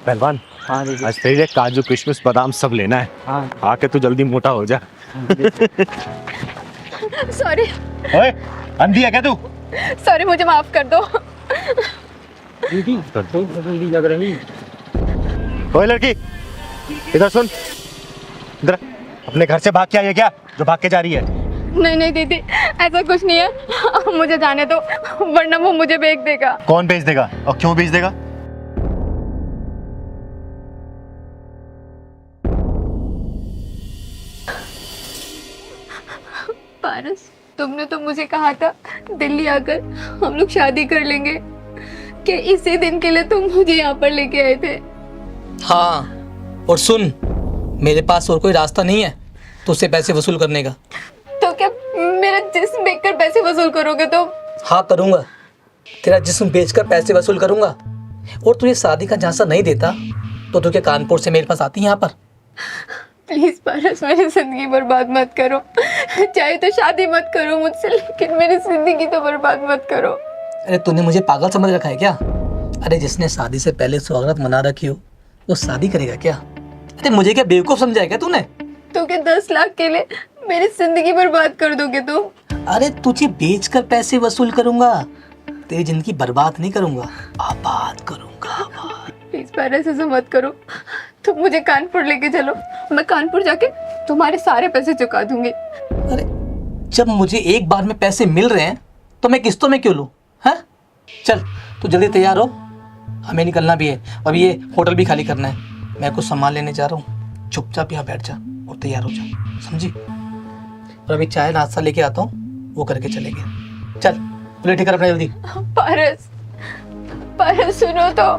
पहलवान, हाँ दीदी। आज तेरे लिए काजू किशमिश बादाम सब लेना है। हाँ आके तू जल्दी मोटा हो जा। सॉरी ओए, अंधी है क्या तू? सॉरी, मुझे माफ कर दो। दीदी तो जल्दी लग रही। ओए लड़की, इधर सुन। इधर, अपने घर से भाग के आई है क्या जो भाग के जा रही है? नहीं नहीं दीदी, ऐसा कुछ नहीं है, मुझे जाने दो, वरना वो मुझे बेच देगा। कौन बेच देगा और क्यों बेच देगा? पारस, तुमने तो मुझे कहा था दिल्ली आकर हम लोग शादी कर लेंगे, कि इसी दिन के लिए तुम मुझे यहाँ पर लेके आए थे। हाँ, और सुन, मेरे पास और कोई रास्ता नहीं है तुझसे पैसे वसूल करने का। तो क्या मेरा जिस्म बेचकर पैसे वसूल करोगे तुम? हाँ करूँगा, तेरा जिस्म बेचकर पैसे वसूल करूँगा। और तुझे शादी का झांसा नहीं देता तो तू क्या कानपुर से मेरे पास आती यहाँ पर? प्लीज पारस, मेरी जिंदगी बर्बाद मत करो, चाहे तो शादी मत करो मुझसे, लेकिन मेरी जिंदगी तो बर्बाद मत करो। अरे तूने मुझे पागल समझ रखा है क्या? अरे जिसने शादी से पहले स्वागत मना रखी हो वो शादी करेगा क्या? अरे मुझे क्या बेवकूफ समझा है क्या तूने? तो क्या 10 लाख के लिए मेरी जिंदगी बर्बाद कर दोगे तुम? अरे तुझे बेचकर पैसे वसूल करूंगा, तेरी जिंदगी बर्बाद नहीं करूंगा, आबाद करूंगा, आबाद। प्लीज पारस, ऐसा मत करो, तुम मुझे कानपुर लेके चलो, मैं कानपुर जाके तुम्हारे सारे पैसे चुका दूंगी। अरे जब मुझे एक बार में पैसे मिल रहे हैं तो मैं किस्तों में क्यों लूं? हैं? चल तू जल्दी तैयार हो, हमें निकलना भी है, अब ये होटल भी खाली करना है। मैं कुछ सामान लेने जा रहा हूँ, चुपचाप यहाँ बैठ जा और तैयार हो जा, समझी? और अभी चाय नाश्ता लेके आता हूँ, वो करके चलेंगे। चल प्लेट कर अपना जल्दी। पारस, पारस सुनो तो।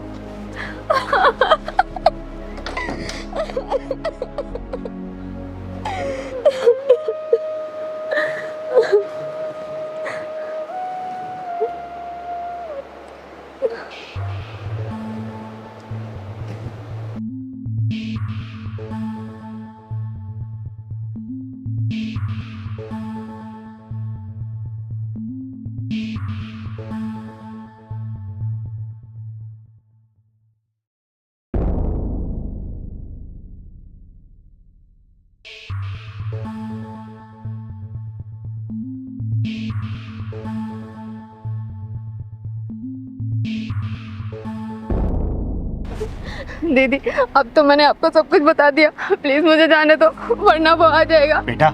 दीदी, अब तो मैंने आपको सब कुछ बता दिया, प्लीज मुझे जाने दो, वरना वो आ जाएगा। बेटा,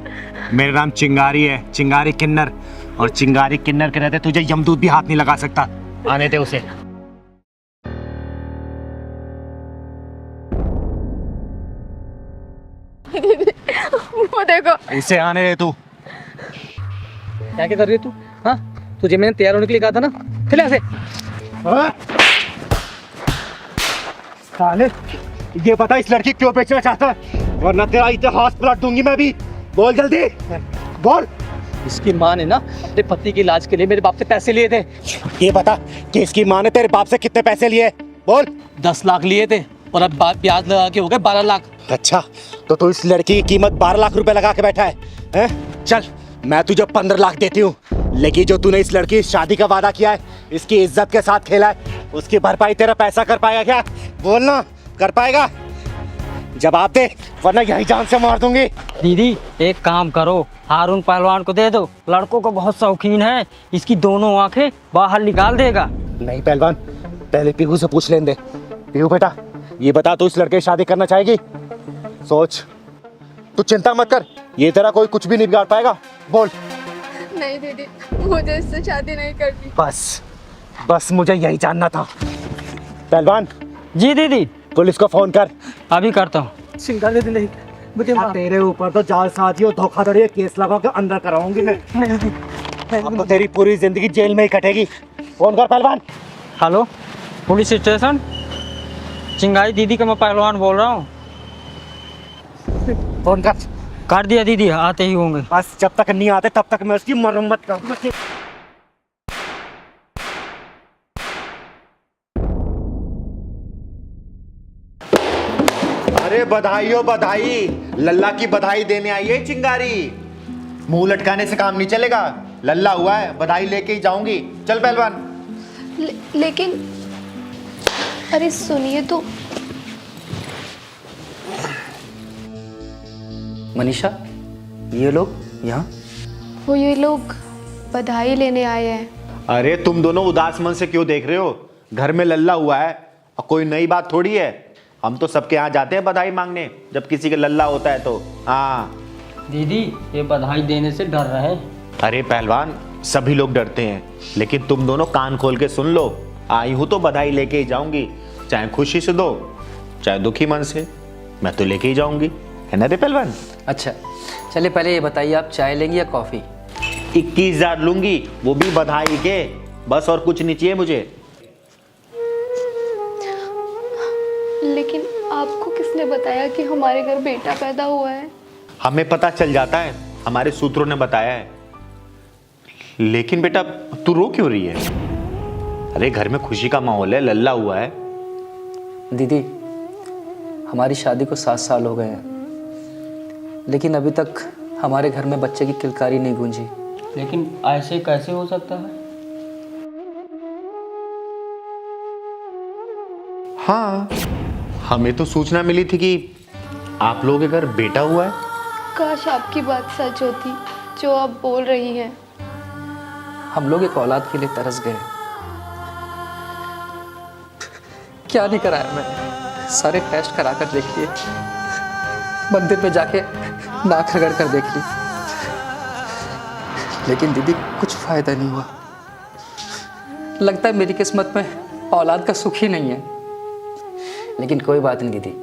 मेरा नाम चिंगारी है, चिंगारी किन्नर, और चिंगारी किन्नर के रहते तुझे यमदूत भी हाथ नहीं लगा सकता। आने दे उसे। दीदी, वो देखो। इसे आने दे तू। क्या क्या कर रही है तू? हाँ, तुझे मैंने तैयार होने के लिए कहा था ना, चले यहाँ से। साले, ये बता इस लड़की क्यों बेचना चाहता है, वरना तेरा इतिहास पलट दूंगी मैं भी। बोल जल्दी, बोल। इसकी माँ ने ना अपने पति के इलाज के लिए मेरे बाप से पैसे लिए थे। ये बता कि इसकी माँ ने तेरे बाप से कितने पैसे लिए? बोल। 10 लाख लिए थे और अब ब्याज लगा के हो गए 12 लाख। अच्छा, तो तू इस लड़की की कीमत 12 लाख रुपए लगा के बैठा है? चल, मैं तुझे 15 लाख देती हूँ, लेकिन जो तूने इस लड़की की शादी का वादा किया है, इसकी इज्जत के साथ खेला है, उसकी भरपाई तेरा पैसा कर पाएगा क्या? बोलना, कर पाएगा? जवाब दे, वरना यही जान से मार दूंगी। दीदी एक काम करो, हारून पहलवान को दे दो, लड़कों को बहुत शौकीन है, इसकी दोनों आंखें बाहर निकाल देगा। नहीं पहलवान, पहले पीहू से पूछ लेने दे। पीहू बेटा, ये बता तू इस लड़के से शादी करना चाहेगी? सोच, तू चिंता मत कर, ये तेरा कोई कुछ भी नहीं बिगाड़ पाएगा। बोल। नहीं दीदी, मुझे इससे शादी नहीं करनी। बस मुझे यही जानना था। पहलवान, जी दीदी, पुलिस को फोन कर। अभी करता हूँ। सिंगाले दिन नहीं मुझे तेरे ऊपर तो जालसाजी और धोखाधड़ी केस लगा के अंदर कराऊंगी मैं। अब तो तेरी पूरी जिंदगी जेल में ही कटेगी। फोन कर पहलवान। हेलो, पुलिस स्टेशन, चिंगारी दीदी का मैं पहलवान बोल रहा हूँ। फोन कर। कर दिया दीदी, आते ही होंगे। बस जब तक नहीं आते तब तक मैं उसकी मरम्मत करूंगा। अरे बधाई हो बधाई, लल्ला की बधाई देने आई है चिंगारी। मुंह लटकाने से काम नहीं चलेगा, लल्ला हुआ है, बधाई लेके ही जाऊंगी। चल पहलवान। लेकिन अरे सुनिए तो, मनीषा, ये लोग यहाँ? वो ये लोग बधाई लेने आए हैं। अरे तुम दोनों उदास मन से क्यों देख रहे हो? घर में लल्ला हुआ है और कोई नई बात थोड़ी है। हम तो सबके यहाँ जाते हैं बधाई मांगने जब किसी के लल्ला होता है तो। हाँ दीदी ये बधाई देने से डर रहे हैं। अरे पहलवान, सभी लोग डरते हैं, लेकिन तुम दोनों कान खोल के सुन लो। आई हूं तो बधाई लेके ही जाऊंगी, चाहे खुशी से दो चाहे दुखी मन से, मैं तो लेके ही जाऊंगी, है ना रे पहलवान? अच्छा चलिए, पहले ये बताइए आप चाय लेंगे या कॉफ़ी? 21,000 लूंगी, वो भी बधाई के, बस और कुछ नहीं चाहिए मुझे। लेकिन आपको किसने बताया कि हमारे घर बेटा पैदा हुआ है? हमें पता चल जाता है, हमारे सूत्रों ने बताया है। लेकिन बेटा तू रो क्यों रही है? अरे घर में खुशी का माहौल है, लल्ला हुआ है। दीदी, हमारी शादी को 7 साल हो गए हैं, लेकिन अभी तक हमारे घर में बच्चे की किलकारी नहीं गूंजी। लेकिन ऐसे कैसे हो सकता है? हाँ, हमें तो सूचना मिली थी कि आप लोगों के घर बेटा हुआ है। काश आपकी बात सच होती जो आप बोल रही हैं। हम लोग एक औलाद के लिए तरस गए। क्या नहीं कराया मैंने, सारे टेस्ट करा कर देख लिए, मंदिर में जाके नाक रगड़ कर देख ली, लेकिन दीदी कुछ फायदा नहीं हुआ। लगता है मेरी किस्मत में औलाद का सुख ही नहीं है। लेकिन कोई बात नहीं दीदी,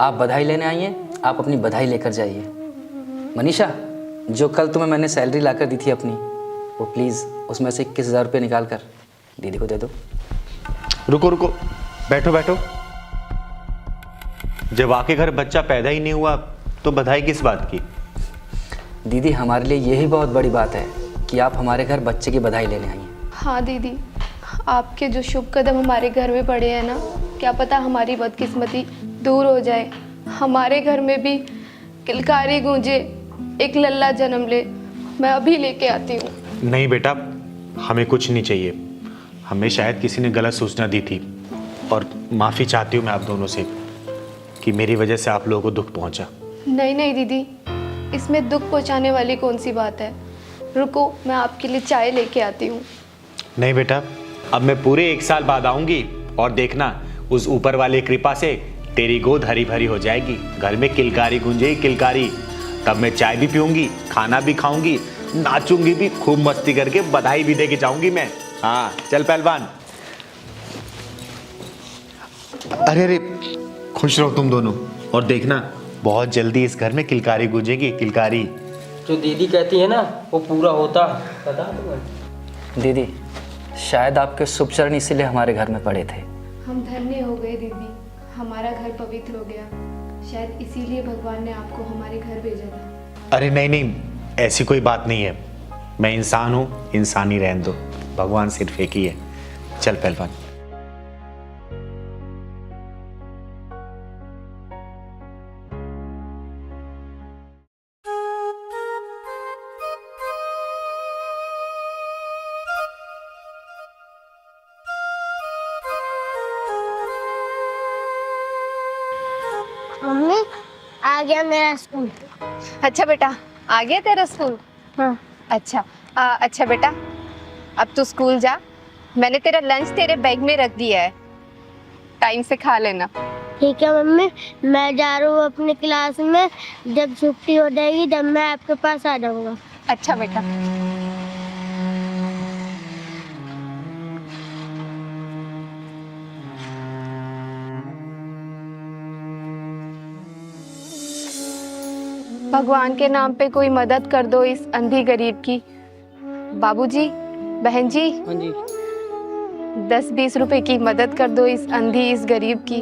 आप बधाई लेने आई हैं, आप अपनी बधाई लेकर जाइए। मनीषा, जो कल तुम्हें मैंने सैलरी लाकर दी थी अपनी, वो प्लीज़ उसमें से 21,000 रुपये निकाल कर दीदी को दे दो। रुको रुको, बैठो बैठो। जब आपके घर बच्चा पैदा ही नहीं हुआ तो बधाई किस बात की? दीदी, हमारे लिए यही बहुत बड़ी बात है कि आप हमारे घर बच्चे की बधाई लेने आई हैं। हाँ दीदी, आपके जो शुभ कदम हमारे घर में पड़े हैं ना, क्या पता हमारी बदकिस्मती दूर हो जाए, हमारे घर में भी किलकारी गूंजे, एक लल्ला जन्म ले। मैं अभी लेके आती हूँ। नहीं बेटा, हमें कुछ नहीं चाहिए। हमें शायद किसी ने गलत सूचना दी थी, और माफ़ी चाहती हूँ मैं आप दोनों से कि मेरी वजह से आप लोगों को दुख पहुँचा। नहीं नहीं दीदी, इसमें दुख पहुँचाने वाली कौन सी बात है। रुको, मैं आपके लिए चाय लेके आती हूँ। नहीं बेटा, अब मैं पूरे 1 साल बाद आऊँगी और देखना, उस ऊपर वाले कृपा से तेरी गोद हरी भरी हो जाएगी, घर में किलकारी गूंजेगी किलकारी। तब मैं चाय भी पीऊँगी, खाना भी खाऊँगी, नाचूंगी भी, खूब मस्ती करके बधाई भी दे के जाऊँगी मैं। हाँ चल पहलवान। अरे अरे, खुश रहो तुम दोनों, और देखना बहुत जल्दी इस घर में किलकारी गूंजेगी किलकारी। जो दीदी कहती है ना वो पूरा होता, पता तुम्हें? दीदी, शायद आपके शुभ चरण इसीलिए हमारे घर में पड़े थे। हम धन्य हो गए दीदी, हमारा घर पवित्र हो गया। शायद इसीलिए भगवान ने आपको हमारे घर भेजा था। अरे नहीं नहीं, ऐसी कोई बात नहीं है। मैं इंसान हूँ, इंसान ही रहने दो, भगवान सिर्फ एक ही है। चल पहलवान। मम्मी, आ गया मेरा स्कूल। अच्छा बेटा, आ गया तेरा स्कूल? हाँ। अच्छा अच्छा बेटा, अब तू स्कूल जा। मैंने तेरा लंच तेरे बैग में रख दिया है, टाइम से खा लेना। ठीक है मम्मी, मैं जा रहा हूँ अपनी क्लास में। जब छुट्टी हो जाएगी तब मैं आपके पास आ जाऊँगा। अच्छा बेटा। भगवान के नाम पे कोई मदद कर दो इस अंधी गरीब की। बाबूजी, बहन जी, हाँ जी। 10-20 रुपए की मदद कर दो इस अंधी, इस गरीब की।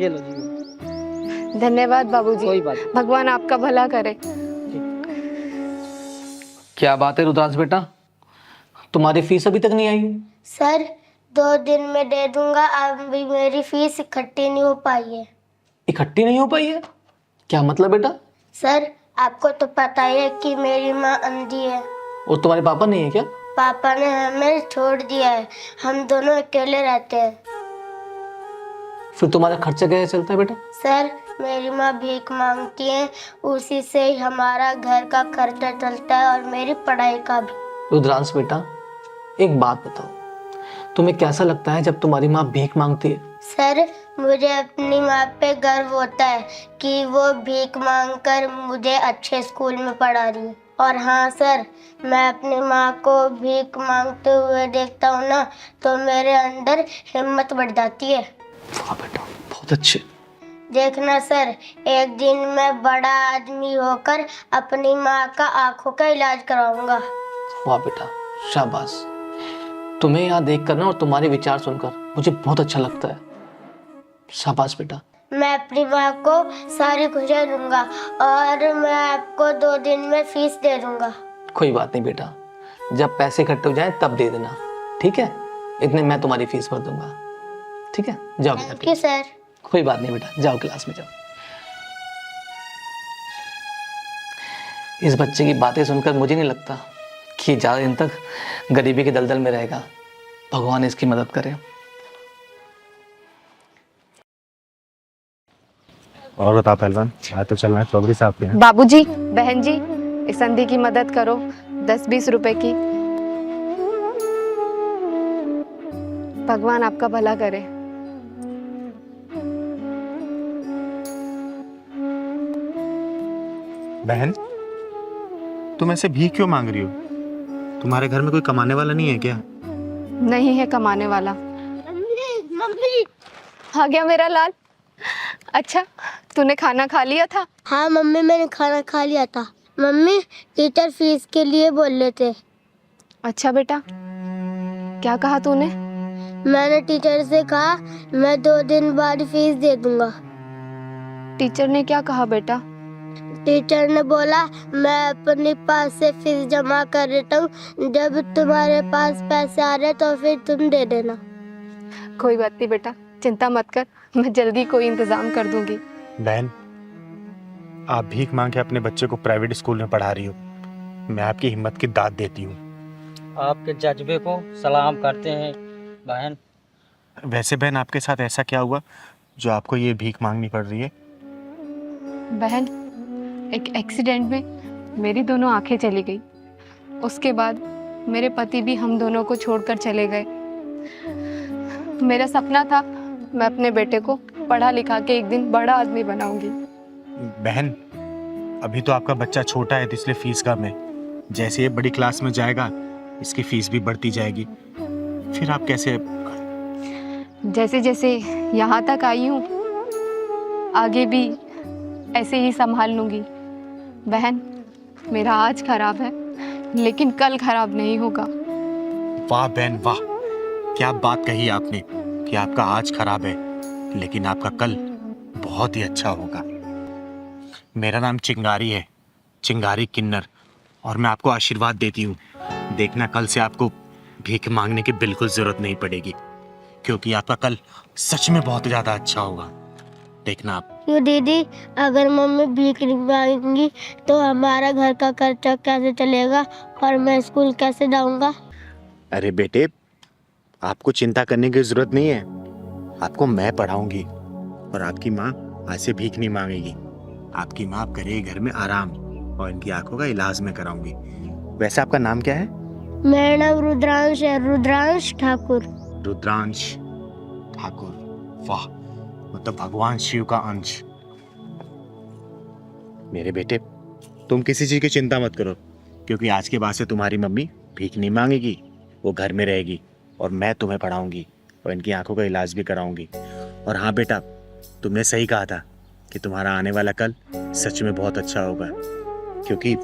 ये लो जी। धन्यवाद बाबूजी, कोई बात नहीं। भगवान आपका भला करे। क्या बात है रुद्रांश बेटा, तुम्हारी फीस अभी तक नहीं आई? सर, 2 दिन में दे दूंगा, अभी मेरी फीस इकट्ठी नहीं हो पाई है। इकट्ठी नहीं हो पाई है? क्या मतलब बेटा? सर, आपको तो पता ही है कि मेरी माँ अंधी है। और तुम्हारे पापा नहीं है क्या? पापा ने हमें छोड़ दिया है, हम दोनों अकेले रहते हैं। फिर तुम्हारा खर्चा कैसे चलता है बेटा? सर, मेरी माँ भीख मांगती है, उसी से ही हमारा घर का खर्चा चलता है और मेरी पढ़ाई का भी। रुद्रांश बेटा, एक बात बताओ, तुम्हें कैसा लगता है जब तुम्हारी माँ भीख मांगती है? सर, मुझे अपनी माँ पे गर्व होता है कि वो भीख मांगकर मुझे अच्छे स्कूल में पढ़ा रही है। और हाँ सर, मैं अपनी माँ को भीख मांगते हुए देखता हूँ ना, तो मेरे अंदर हिम्मत बढ़ जाती है। वाह बेटा, बहुत अच्छे। देखना सर, एक दिन मैं बड़ा आदमी होकर अपनी माँ का आंखों का इलाज कराऊंगा। वाह बेटा, शाबाश। तुम्हें यहाँ देख कर ना और तुम्हारे विचार सुनकर मुझे बहुत अच्छा लगता है। शाबाश बेटा। मैं अपनी माँ को सारी खुशियाँ दूंगा और मैं आपको 2 दिन में फीस दे दूंगा। कोई बात नहीं बेटा, जब पैसे इकट्ठे हो जाए तब दे देना, ठीक है? इतने मैं तुम्हारी फीस भर दूंगा, ठीक है? जाओ बेटा। Thank you sir. कोई बात नहीं बेटा, जाओ क्लास में जाओ। इस बच्चे की बातें सुनकर मुझे नहीं लगता कि ज़्यादा दिन तक गरीबी के दलदल में रहेगा। भगवान इसकी मदद करे। और बता पहलवान, आज तो चलना है चौधरी साहब के यहाँ। बाबूजी, बहन जी, इस संधि की मदद करो, 10-20 रुपए की। भगवान आपका भला करे। बहन, तुम ऐसे भीख क्यों मांग रही हो? तुम्हारे घर में कोई कमाने वाला नहीं है क्या? नहीं है कमाने वाला। मम्मी। आ गया मेरा लाल। अच्छा, तूने खाना खा लिया था? हाँ मम्मी, मैंने खाना खा लिया था। मम्मी, टीचर फीस के लिए बोल रहे थे। अच्छा बेटा, क्या कहा तूने? मैंने टीचर से कहा मैं 2 दिन बाद फीस दे दूंगा। टीचर ने क्या कहा बेटा? टीचर ने बोला मैं अपने पास से फीस जमा कर देता हूँ, जब तुम्हारे पास पैसे आ रहे तो फिर तुम दे देना। कोई बात नहीं बेटा, चिंता मत कर, मैं जल्दी कोई इंतजाम कर दूंगी। बहन, आप भीख मांग के अपने बच्चे को प्राइवेट स्कूल में पढ़ा रही हो। मैं आपकी हिम्मत की दाद देती हूँ। आपके जज्बे को सलाम करते हैं बहन। वैसे बहन, आपके साथ ऐसा क्या हुआ जो आपको ये भीख मांगनी पड़ रही है? बहन, एक एक्सीडेंट में मेरी दोनों आंखें चली गई। उसके बाद मेरे पति भी हम दोनों को छोड़कर चले गए। मेरा सपना था मैं अपने बेटे को पढ़ा लिखा के एक दिन बड़ा आदमी बनाऊंगी। बहन, अभी तो आपका बच्चा छोटा है तो इसलिए फीस कम है। जैसे ये बड़ी क्लास में जाएगा इसकी फीस भी बढ़ती जाएगी। फिर आप कैसे? जैसे जैसे यहाँ तक आई हूँ, आगे भी ऐसे ही संभाल लूँगी। बहन, मेरा आज खराब है लेकिन कल खराब नहीं होगा। वाह बहन वाह, क्या बात कही आपने कि आपका आज खराब है लेकिन आपका कल बहुत ही अच्छा होगा। मेरा नाम चिंगारी है, चिंगारी किन्नर, और मैं आपको आशीर्वाद देती हूँ। देखना, कल से आपको भीख मांगने की बिल्कुल जरूरत नहीं पड़ेगी, क्योंकि आपका कल सच में बहुत ज़्यादा अच्छा होगा। देखना आप। क्यों दीदी, अगर मम्मी भीख नहीं मांगेंगी तो हमारा घर का खर्चा कैसे चलेगा और मैं स्कूल कैसे जाऊंगा? अरे बेटे, आपको चिंता करने की जरूरत नहीं है। आपको मैं पढ़ाऊंगी और आपकी माँ आज से भीख नहीं मांगेगी। आपकी माँ करेगी घर में आराम और इनकी आंखों का इलाज मैं कराऊंगी। वैसे आपका नाम क्या है? मेरा नाम रुद्रांश है, रुद्रांश ठाकुर। रुद्रांश ठाकुर, वाह, मतलब भगवान शिव का अंश। मेरे बेटे, तुम किसी चीज की चिंता मत करो, क्योंकि आज के बाद से तुम्हारी मम्मी भीख नहीं मांगेगी, वो घर में रहेगी और मैं तुम्हें पढ़ाऊंगी और इनकी आंखों का इलाज भी कराऊंगी। और हाँ बेटा, तुमने सही कहा था कि तुम्हारा आने वाला कल सच में बहुत अच्छा होगा, क्योंकि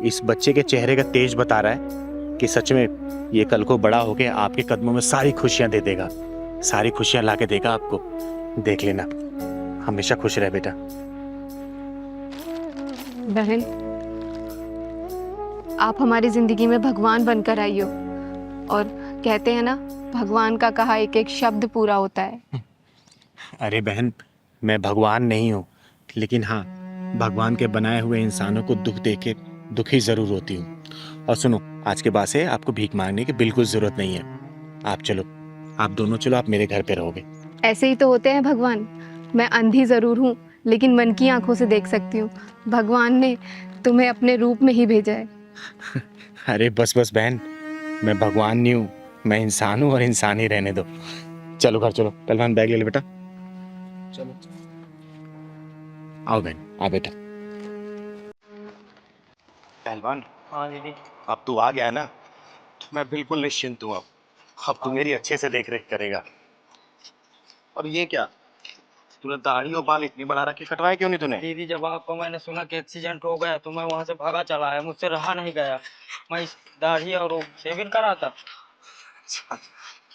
इस बच्चे के चेहरे का तेज बता रहा है कि सच में ये कल को बड़ा होके आपके कदमों में सारी खुशियां दे देगा, सारी खुशियां ला के देगा आपको। देख लेना, हमेशा खुश रहे बेटा। बहन, आप हमारी जिंदगी में भगवान बनकर आई हो, और कहते हैं ना, भगवान का कहा एक एक शब्द पूरा होता है। अरे बहन, मैं भगवान नहीं हूँ, लेकिन हाँ, भगवान के बनाए हुए इंसानों को दुख देके दुखी जरूर होती हूँ। और सुनो, आज के बाद से आपको भीख मांगने की बिल्कुल जरूरत नहीं है। आप चलो, आप दोनों चलो, आप मेरे घर पे रहोगे। ऐसे ही तो होते हैं भगवान। मैं अंधी जरूर हूँ लेकिन मन की आंखों से देख सकती हूँ। भगवान ने तुम्हें अपने रूप में ही भेजा है। अरे बस बस बहन, मैं भगवान नहीं हूँ, मैं इंसान हूँ और इंसान ही रहने दो। चलो घर चलो। पहलवान बैग ले ले बेटा। चलो। आओ बहन, आ बेटा। पहलवान, हाँ दीदी। अब तू आ गया ना, तो मैं बिल्कुल निश्चिंत हूँ। अब तू मेरी अच्छे से देख रेख करेगा। और ये क्या, तूने दाढ़ी और बाल इतनी बढ़ा रखी, कटवाए क्यों नहीं तूने? दीदी जब आपको मैंने सुना कि एक्सीडेंट हो गया तो मैं वहाँ से भागा चला है, मुझसे रहा नहीं गया। मैं इस दाढ़ी और वो शेविंग करा था। अच्छा,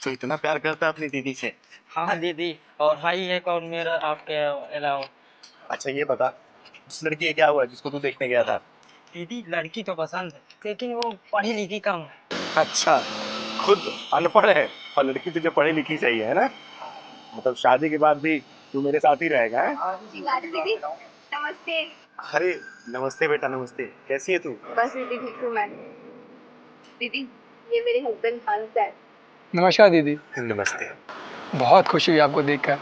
तो इतना प्यार करता है अपनी दीदी से? हाँ दीदी, और भाई एक और मेरा आपके अलावा। अच्छा ये बता, उस लड़की ये क्या हुआ जिसको तू देखने गया था? दीदी लड़की तो पसंद है, लेकिन वो पढ़ी लिखी कम है। अच्छा, खुद अनपढ़ है और लड़की तुझे पढ़ी लिखी चाहिए, है ना? मतलब शादी के बाद भी तू मेरे साथ ही रहेगा, है? दीदी नमस्ते। अरे नमस्ते बेटा, नमस्ते। कैसी है तू? बस दीदी ठीक हूँ मैं। दीदी ये मेरे हस्बैंड हंस है। नमस्कार दीदी। नमस्ते। बहुत खुशी हुई आपको देखकर।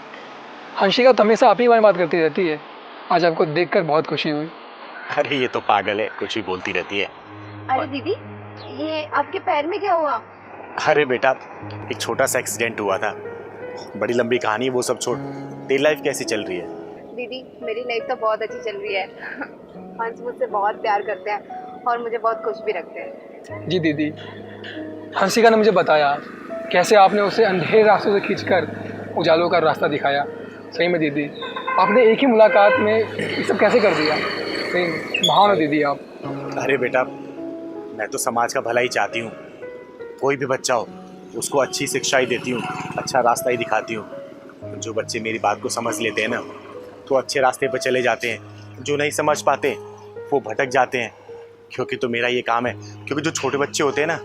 हंसिका तो हमेशा आप ही बात करती रहती है, आज आपको देखकर बहुत खुशी हुई। अरे ये तो पागल है, कुछ भी बोलती रहती है। अरे दीदी ये आपके पैर में क्या हुआ? अरे बेटा, एक छोटा सा एक्सीडेंट हुआ था, बड़ी लंबी कहानी, वो सब छोड़। तेरी लाइफ कैसी चल रही है? दीदी मेरी लाइफ तो बहुत अच्छी चल रही है। हंस मुझसे बहुत प्यार करते हैं और मुझे बहुत खुश भी रखते हैं। जी दीदी, हंसिका ने मुझे बताया कैसे आपने उसे अंधेरे रास्तों से खींचकर उजालों का रास्ता दिखाया। सही में दीदी, आपने एक ही मुलाकात में ये सब कैसे कर दिया? सही महान हो दीदी आप। अरे बेटा, मैं तो समाज का भला ही चाहती हूँ। कोई भी बच्चा हो उसको अच्छी शिक्षा ही देती हूँ, अच्छा रास्ता ही दिखाती हूँ। जो बच्चे मेरी बात को समझ लेते हैं ना, तो अच्छे रास्ते पर चले जाते हैं। जो नहीं समझ पाते वो भटक जाते हैं। क्योंकि तो मेरा ये काम है, क्योंकि जो छोटे बच्चे होते हैं ना,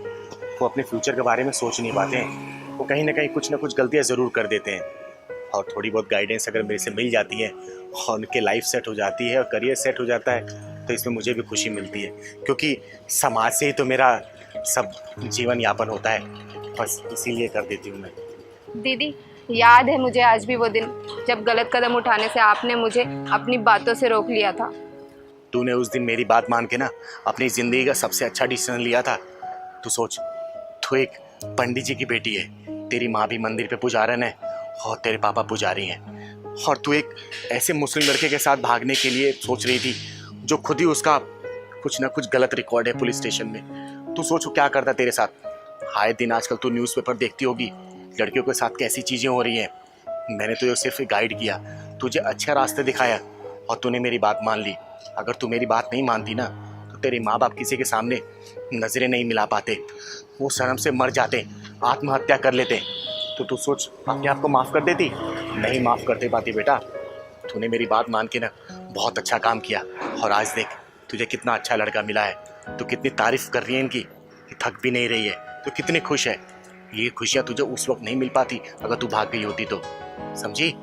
वो अपने फ्यूचर के बारे में सोच नहीं पाते हैं। वो कहीं ना कहीं कुछ ना कुछ गलतियाँ ज़रूर कर देते हैं। और थोड़ी बहुत गाइडेंस अगर मेरे से मिल जाती है और उनके लाइफ सेट हो जाती है और करियर सेट हो जाता है, तो इसमें मुझे भी खुशी मिलती है। क्योंकि समाज से ही तो मेरा सब जीवन यापन होता है, बस इसीलिए कर देती हूँ मैं। दीदी याद है मुझे आज भी वो दिन जब गलत कदम उठाने से आपने मुझे अपनी बातों से रोक लिया था। तूने उस दिन मेरी बात मान के ना अपनी ज़िंदगी का सबसे अच्छा डिसीजन लिया था। तू सोच, तू एक पंडित जी की बेटी है, तेरी माँ भी मंदिर पे पुजारन है और तेरे पापा पुजारी हैं, और तू एक ऐसे मुस्लिम लड़के के साथ भागने के लिए सोच रही थी जो खुद ही उसका कुछ ना कुछ गलत रिकॉर्ड है पुलिस स्टेशन में। तू सोच वो क्या करता तेरे साथ। आए दिन आजकल तू न्यूज़पेपर देखती होगी, लड़कियों के साथ कैसी चीज़ें हो रही हैं। मैंने तुझे सिर्फ गाइड किया, तुझे अच्छे रास्ते दिखाया और तूने मेरी बात मान ली। अगर तू मेरी बात नहीं मानती ना, तो तेरे माँ बाप किसी के सामने नज़रें नहीं मिला पाते, वो शर्म से मर जाते, आत्महत्या कर लेते। तो तू सोच, अपने आप को माफ़ कर देती? नहीं माफ़ करते पाती बेटा। तूने मेरी बात मान के ना बहुत अच्छा काम किया, और आज देख तुझे कितना अच्छा लड़का मिला है। तू कितनी तारीफ़ कर रही है इनकी, थक भी नहीं रही है, तो कितनी खुश है। ये खुशियाँ तुझे उस वक्त नहीं मिल पाती अगर तू भाग गई होती तो, समझी?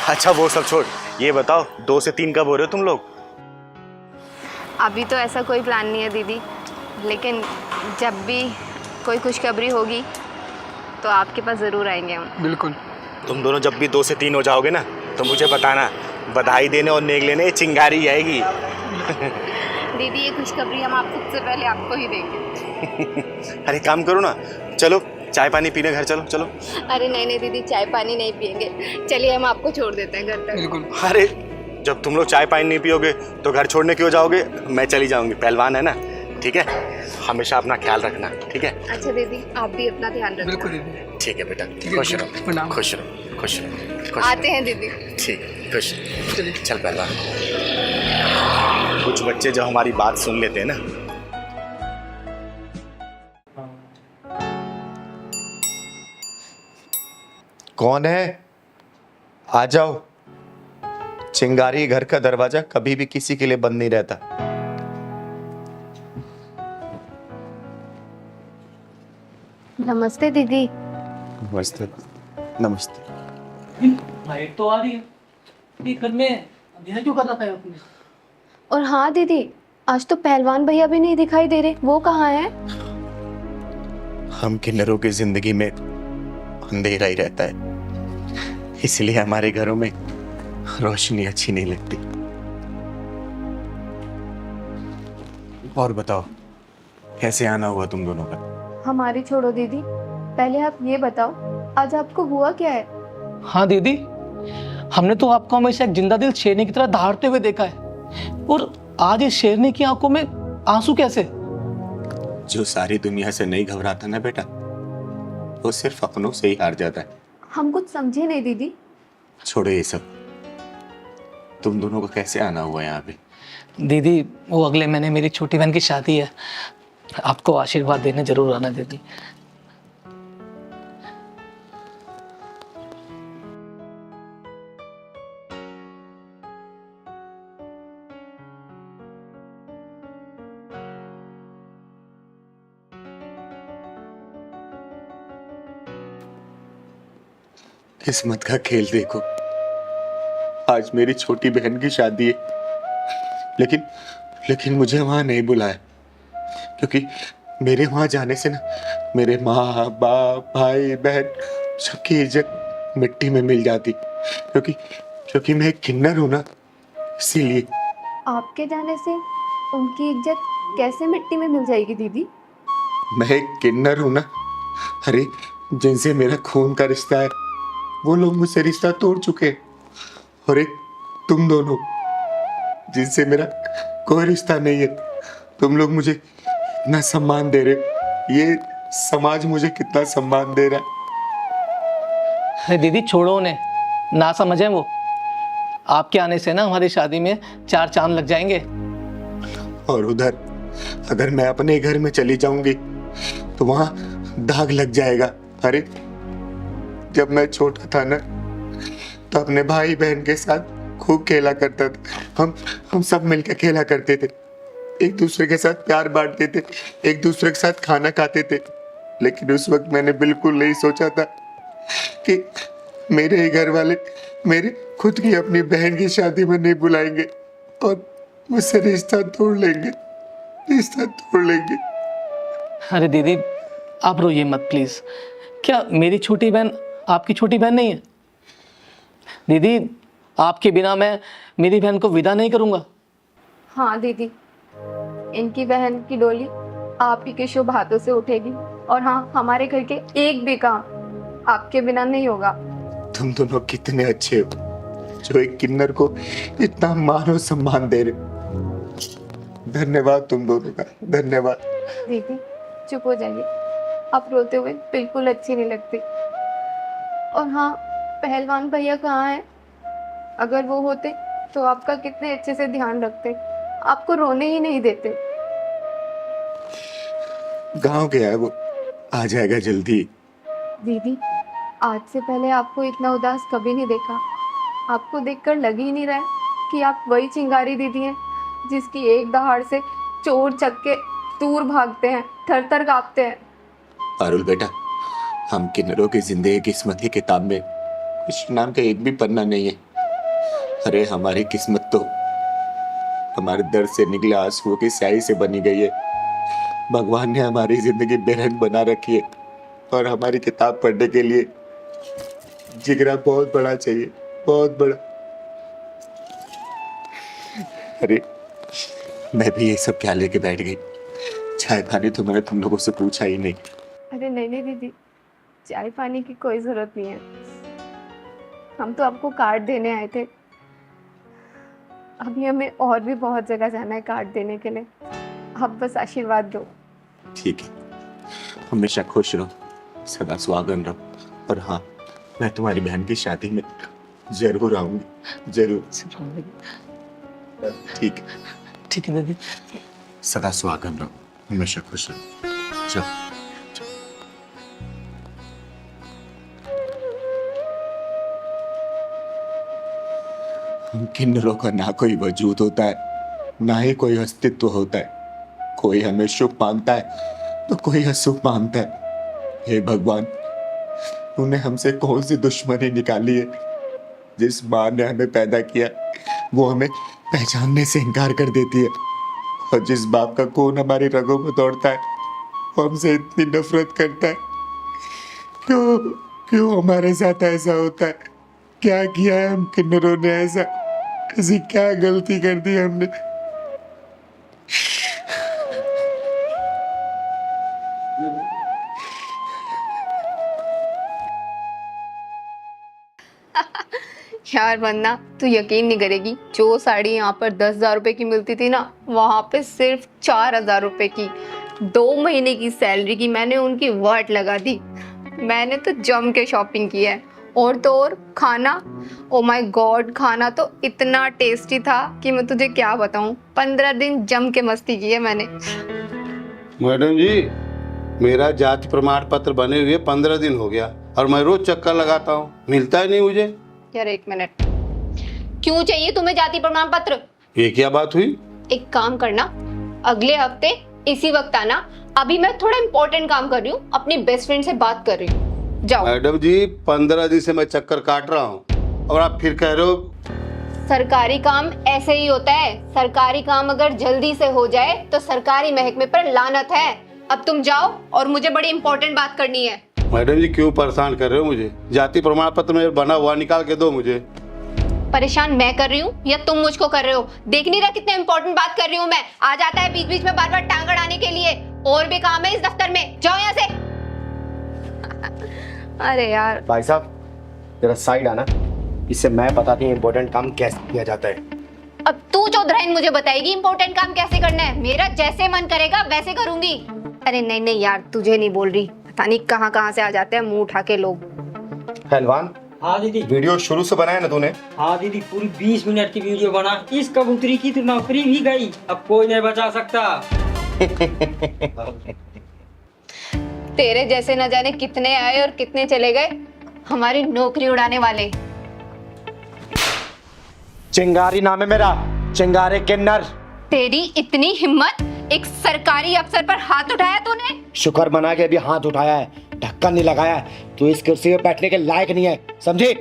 अच्छा वो सब छोड़, ये बताओ 2 से 3 कब हो रहे हो तुम लोग? अभी तो ऐसा कोई प्लान नहीं है दीदी, लेकिन जब भी कोई खुशखबरी होगी तो आपके पास ज़रूर आएंगे हम। बिल्कुल। तुम दोनों जब भी 2 से 3 हो जाओगे ना, तो मुझे बताना, बधाई देने और नेक लेने चिंगारी आएगी। दीदी ये खुशखबरी हम आप सबसे पहले आपको ही देंगे। अरे काम करो ना, चलो चाय पानी पीने घर चलो। चलो। अरे नहीं नहीं दीदी, चाय पानी नहीं पियेंगे, चलिए हम आपको छोड़ देते हैं घर तक। बिल्कुल। अरे जब तुम लोग चाय पानी नहीं पियोगे तो घर छोड़ने क्यों जाओगे? मैं चली जाऊंगी, पहलवान है ना, ठीक है? हमेशा अपना ख्याल रखना, ठीक है? अच्छा दीदी आप भी अपना ध्यान रखना। बिल्कुल दीदी। ठीक है बेटा, है, खुश ठीक है, रहो, प्रणाम। खुश रहो, खुश रहो, खुश आते हैं दीदी। रहो। ठीक, खुश। चलिए। चल पहलवान। कुछ बच्चे जो हमारी बात सुन लेते हैं ना, कौन है? आ जाओ। चिंगारी घर का दरवाजा कभी भी किसी के लिए बंद नहीं रहता। नमस्ते दीदी। नमस्ते। नमस्ते। लाइट तो आ रही है, ये घर में अंधेरा क्यों कर रखा है आपने? और हाँ दीदी, आज तो पहलवान भैया भी नहीं दिखाई दे रहे, वो कहाँ है? हम किन्नरों की जिंदगी में अंधेरा ही रहता है, इसलिए हमारे घरों में रोशनी अच्छी नहीं लगती। और बताओ, कैसे आना हुआ तुम दोनों का? हमारी छोड़ो दीदी, पहले आप ये बताओ आज आपको हुआ क्या है? हाँ दीदी, हमने तो आपको हमेशा एक जिंदा दिल शेरनी की तरह दहाड़ते हुए देखा है, और आज इस शेरनी की आंखों में आंसू कैसे? जो सारी दुनिया से नहीं घबराता ना बेटा, वो सिर्फ अपनों से ही हार जाता है। हम कुछ समझे नहीं दीदी। छोड़ो ये सब, तुम दोनों को कैसे आना हुआ यहाँ पे? दीदी वो अगले महीने मेरी छोटी बहन की शादी है, आपको आशीर्वाद देने जरूर आना दीदी। किस्मत का खेल देखो, आज मेरी छोटी बहन की शादी है, लेकिन मुझे वहां नहीं बुलाया, क्योंकि मेरे वहां जाने से ना मेरे माँ बाप भाई बहन सबकी इज्जत मिट्टी में मिल जाती, क्योंकि मैं एक किन्नर हूं ना, इसीलिए। आपके जाने से उनकी इज्जत कैसे मिट्टी में मिल जाएगी दीदी? मैं एक किन्नर हूं ना। अरे जिनसे मेरा खून का रिश्ता है वो लोग मुझसे रिश्ता तोड़ चुके हैं, और एक तुम दोनों जिनसे मेरा कोई रिश्ता नहीं है, तुम लोग मुझे इतना सम्मान दे रहे हो। ये समाज मुझे कितना सम्मान दे रहा है। अरे दीदी छोड़ो उन्हें, ना समझें वो। आपके आने से ना हमारी शादी में 4 चांद लग जाएंगे। और उधर अगर मैं अपने घर में चली जाऊंगी तो वहां दाग लग जाएगा। अरे जब मैं छोटा था ना तो अपने भाई बहन के साथ खूब खेला करता था। हम सब मिलकर खेला करते थे, एक दूसरे के साथ प्यार बांटते थे, एक दूसरे के साथ खाना खाते थे। लेकिन उस वक्त मैंने बिल्कुल नहीं सोचा था कि मेरे ही घर वाले मेरी खुद की अपनी बहन की शादी में नहीं बुलाएंगे और मुझसे रिश्ता तोड़ लेंगे। अरे दीदी आप रोइए मत प्लीज। क्या मेरी छोटी बहन आपकी छोटी बहन नहीं है? दीदी आपके बिना मैं मेरी बहन को विदा नहीं करूंगा। हाँ दीदी, इनकी बहन की डोली आप ही के शुभ हाथों से उठेगी, और हाँ हमारे घर के एक भी काम आपके बिना नहीं होगा। तुम दोनों कितने अच्छे हो जो एक किन्नर को इतना मान और सम्मान दे रहे। धन्यवाद तुम दोनों का, धन्यवाद। दीदी चुप हो जाइए, आप रोते हुए बिल्कुल अच्छी नहीं लगती। और हाँ, पहलवान भैया कहाँ हैं? अगर वो होते तो आपका कितने अच्छे से ध्यान रखते, आपको रोने ही नहीं देते। गांव गया है वो, आ जाएगा जल्दी। दीदी आज से पहले आपको इतना उदास कभी नहीं देखा। आपको देखकर लग ही नहीं रहा है कि आप वही चिंगारी दीदी हैं जिसकी एक दहाड़ से चोर चक्के दूर भागते हैं, थर थर कांपते हैं। पारुल बेटा, हम किन्नरों की जिंदगी किस्मत की किताब में खुशी नाम का एक भी पन्ना नहीं है। अरे हमारी किस्मत तो हमारे दर्द से निकले आंसुओं की स्याही से बनी गई है। भगवान ने हमारी जिंदगी बेरंग बना रखी है, और हमारी किताब पढ़ने के लिए जिगरा बहुत बड़ा चाहिए, बहुत बड़ा। अरे मैं भी ये सब क्या लेके बैठ गई? चाय पानी तो मैंने तुम लोगों से पूछा ही नहीं। अरे नहीं दीदी, चाय पानी की कोई जरूरत नहीं है। हम तो आपको कार्ड देने आए थे। अभी हमें और भी बहुत जगह जाना है कार्ड देने के लिए। आप बस आशीर्वाद दो। ठीक है, हमेशा खुश रहो, सदा सुहागन रहो। और हाँ, मैं तुम्हारी बहन की शादी में जरूर आऊंगी, जरूर। ठीक है दीदी। सदा सुहागन रहो, हमेशा खुश रहो। चलो। हम किन्नरों का ना कोई वजूद होता है, ना ही कोई अस्तित्व होता है। कोई हमें शुभ मानता है तो कोई अशुभ मानता है। हे भगवान, तूने हमसे कौन सी दुश्मनी निकाली है? जिस माँ ने हमें पैदा किया वो हमें पहचानने से इनकार कर देती है, और जिस बाप का खून हमारी रगों में दौड़ता है वो हमसे इतनी नफरत करता है। क्यों हमारे साथ ऐसा होता है? क्या किया है हम किन्नरों ने ऐसी क्या गलती कर दी हमने? यार वरना तू यकीन नहीं करेगी, जो साड़ी यहाँ पर 10,000 रुपये की मिलती थी ना, वहाँ पे सिर्फ 4,000 रुपये की 2 महीने की सैलरी की मैंने उनकी वाट लगा दी। मैंने तो जम के शॉपिंग की है। और तो और खाना, ओ माय गॉड, खाना तो इतना टेस्टी था कि मैं तुझे क्या बताऊँ। 15 दिन जम के मस्ती की है मैंने। मैडम जी, मेरा जाति प्रमाण पत्र बने हुए 15 दिन हो गया और मैं रोज चक्कर लगाता हूँ, मिलता ही नहीं मुझे। यार 1 मिनट, क्यों चाहिए तुम्हें जाति प्रमाण पत्र? ये क्या बात हुई? एक काम करना, अगले हफ्ते इसी वक्त आना। अभी मैं थोड़ा इम्पोर्टेंट काम कर रही हूँ, अपनी बेस्ट फ्रेंड से बात कर रही हूँ। जाओ। मैडम जी, 15 दिन से मैं चक्कर काट रहा हूँ और आप फिर कह रहे हो। सरकारी काम ऐसे ही होता है। सरकारी काम अगर जल्दी से हो जाए तो सरकारी महकमे पर लानत है। अब तुम जाओ और मुझे बड़ी इम्पोर्टेंट बात करनी है। मैडम जी, क्यों परेशान कर रहे हो मुझे? जाति प्रमाण पत्र में बना हुआ निकाल के दो मुझे। परेशान मैं कर रही हूँ या तुम मुझको कर रहे हो? देख नहीं रहा कितने इम्पोर्टेंट बात कर रही हूँ मैं? आ जाता है बीच बीच में बार बार टांग अड़ाने के लिए। और भी काम है इस दफ्तर में, जाओ यहाँ से। अरे यार भाई साहब, जरा साइड आना, इससे मैं बताती हूँ इम्पोर्टेंट काम कैसे किया जाता है। अब तू चौधराइन मुझे बताएगी इम्पोर्टेंट काम कैसे करना है? मेरा जैसे मन करेगा वैसे करूंगी। अरे नहीं नहीं यार, तुझे नहीं बोल रही, पता नहीं कहाँ कहाँ से आ जाते हैं मुंह उठा के लोग। पहलवान, हाँ दीदी। वीडियो शुरू से बनाया ना तूने? हाँ दीदी, पूरी 20 मिनट की वीडियो बना। इस कबूतरी की तो नौकरी भी गई, अब कोई नहीं बचा सकता। तेरे जैसे न जाने कितने आए और कितने चले गए, हमारी नौकरी उड़ाने वाले। चिंगारी नाम है मेरा, चिंगारे के नर। तेरी इतनी हिम्मत, एक सरकारी अफसर पर हाथ उठाया तूने? शुक्र मना के अभी हाथ उठाया है, ढक्कन नहीं लगाया है। तू इस कुर्सी पे बैठने के लायक नहीं है, समझी?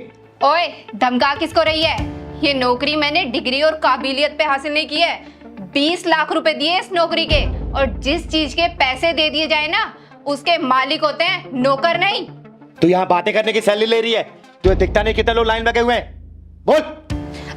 ओए, धमका किसको रही है? ये नौकरी मैंने डिग्री और काबिलियत पे हासिल नहीं की है। 20 लाख रुपए दिए इस नौकरी के, और जिस चीज के पैसे दे दिए जाए ना, उसके मालिक होते हैं, नौकर नहीं। तू यहाँ बातें करने की सैलरी ले रही है? तुझे दिखता नहीं कितने लोग लाइन लगे हुए हैं? बोल।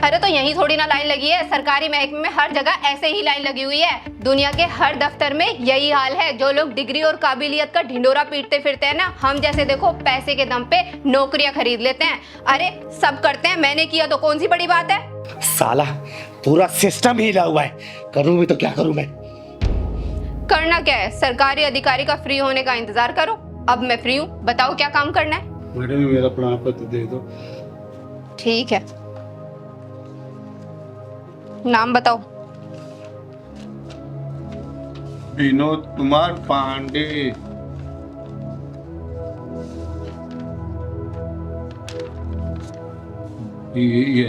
अरे तो यही थोड़ी ना लाइन लगी है, सरकारी महकमे में हर जगह ऐसे ही लाइन लगी हुई है। दुनिया के हर दफ्तर में यही हाल है। जो लोग डिग्री और काबिलियत का ढिंडोरा पीटते फिरते हैं ना, हम जैसे देखो पैसे के दम पे नौकरियां खरीद लेते हैं। अरे सब करते हैं, मैंने किया तो कौन सी बड़ी बात है? साला पूरा सिस्टम ही हिला हुआ है, करूँ भी तो क्या करूँ मैं? करना क्या है? सरकारी अधिकारी का फ्री होने का इंतजार करो। अब मैं फ्री हूँ, बताओ क्या काम करना है? मैडम, मेरा प्रमाण पत्र दे दो। ठीक है, नाम बताओ। विनोद कुमार पांडे। ये